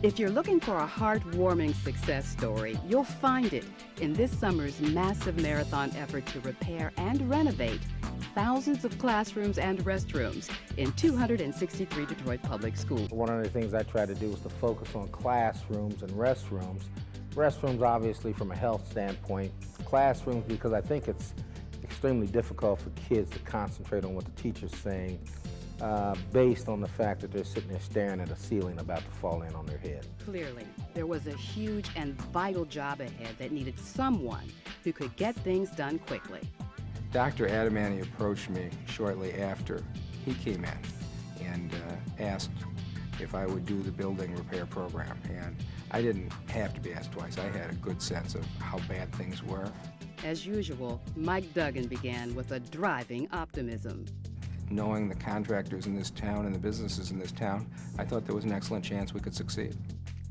If you're looking for a heartwarming success story, you'll find it in this summer's massive marathon effort to repair and renovate thousands of classrooms and restrooms in 263 Detroit public schools. One of the things I tried to do was to focus on classrooms and restrooms. Restrooms, obviously, from a health standpoint. Classrooms, because I think it's extremely difficult for kids to concentrate on what the teacher's saying based on the fact that they're sitting there staring at a ceiling about to fall in on their head. Clearly, there was a huge and vital job ahead that needed someone who could get things done quickly. Dr. Adamani approached me shortly after he came in and asked if I would do the building repair program. And I didn't have to be asked twice. I had a good sense of how bad things were. As usual, Mike Duggan began with a driving optimism. Knowing the contractors in this town and the businesses in this town, I thought there was an excellent chance we could succeed.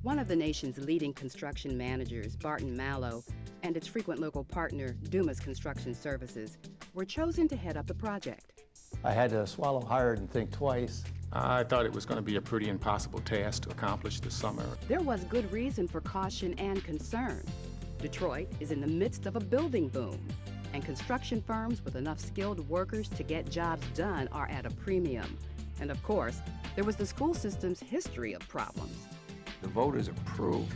One of the nation's leading construction managers, Barton Mallow, and its frequent local partner, Dumas Construction Services, were chosen to head up the project. I had to swallow hard and think twice. I thought it was going to be a pretty impossible task to accomplish this summer. There was good reason for caution and concern. Detroit is in the midst of a building boom, and construction firms with enough skilled workers to get jobs done are at a premium. And of course, there was the school system's history of problems. The voters approved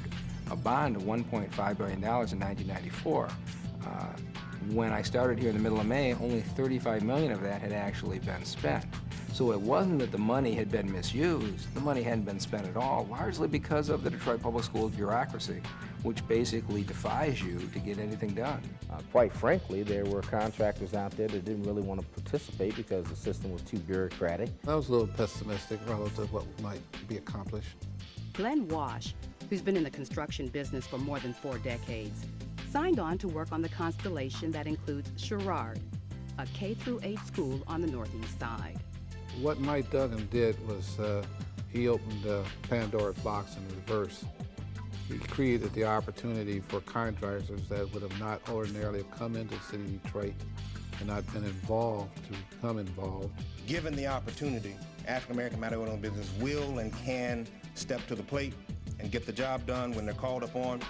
a bond of $1.5 billion in 1994. When I started here in the middle of May, only $35 million of that had actually been spent. So it wasn't that the money had been misused. The money hadn't been spent at all, largely because of the Detroit Public Schools bureaucracy, which basically defies you to get anything done. Quite frankly, there were contractors out there that didn't really want to participate because the system was too bureaucratic. I was a little pessimistic relative to what might be accomplished. Glenn Wash, who's been in the construction business for more than 4 decades, signed on to work on the constellation that includes Sherrard, a K-8 school on the Northeast Side. What Mike Duggan did was he opened Pandora's box in reverse. He created the opportunity for contractors that would have not ordinarily have come into the city of Detroit and not been involved to become involved. Given the opportunity, African-American minority-owned business will and can step to the plate and get the job done when they're called upon.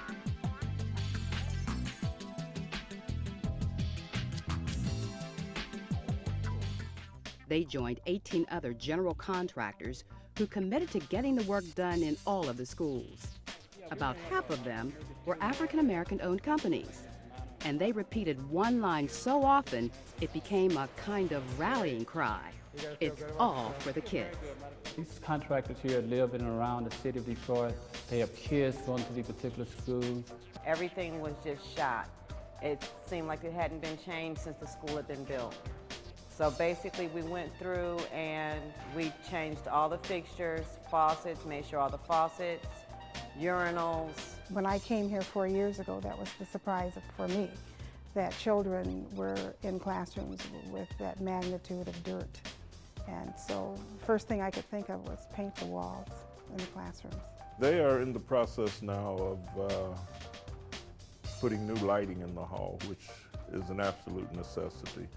They joined 18 other general contractors who committed to getting the work done in all of the schools. About half of them were African-American-owned companies, and they repeated one line so often it became a kind of rallying cry. It's all for the kids. These contractors here live in and around the city of Detroit. They have kids going to these particular schools. Everything was just shot. It seemed like it hadn't been changed since the school had been built. So basically we went through and we changed all the fixtures, faucets, made sure all the faucets, urinals. When I came here 4 years ago, that was the surprise for me, that children were in classrooms with that magnitude of dirt. And so the first thing I could think of was paint the walls in the classrooms. They are in the process now of putting new lighting in the hall, which is an absolute necessity.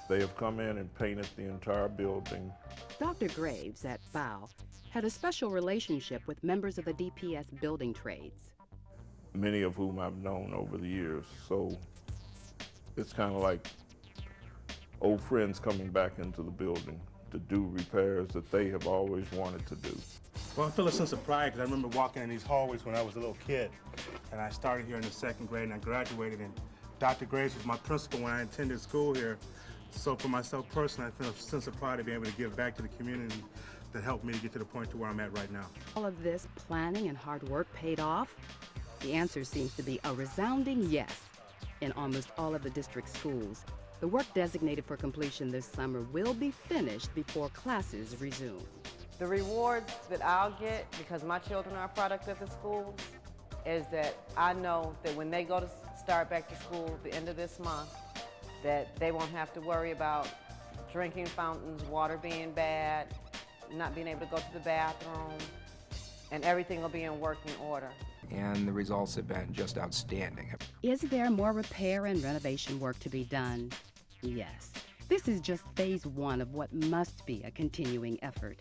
They have come in and painted the entire building. Dr. Graves at BOW had a special relationship with members of the DPS building trades. Many of whom I've known over the years. So it's kind of like old friends coming back into the building to do repairs that they have always wanted to do. Well, I feel a sense of pride because I remember walking in these hallways when I was a little kid. And I started here in the 2nd grade and I graduated, and Dr. Graves was my principal when I attended school here. So for myself personally, I feel a sense of pride of being able to give back to the community that helped me to get to the point to where I'm at right now. All of this planning and hard work paid off? The answer seems to be a resounding yes. In almost all of the district schools, the work designated for completion this summer will be finished before classes resume. The rewards that I'll get, because my children are a product of the schools, is that I know that when they go to start back to school at the end of this month, that they won't have to worry about drinking fountains, water being bad, not being able to go to the bathroom, and everything will be in working order. And the results have been just outstanding. Is there more repair and renovation work to be done? Yes. This is just phase 1 of what must be a continuing effort.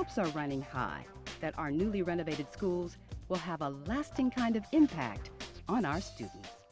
hopes are running high that our newly renovated schools will have a lasting kind of impact on our students.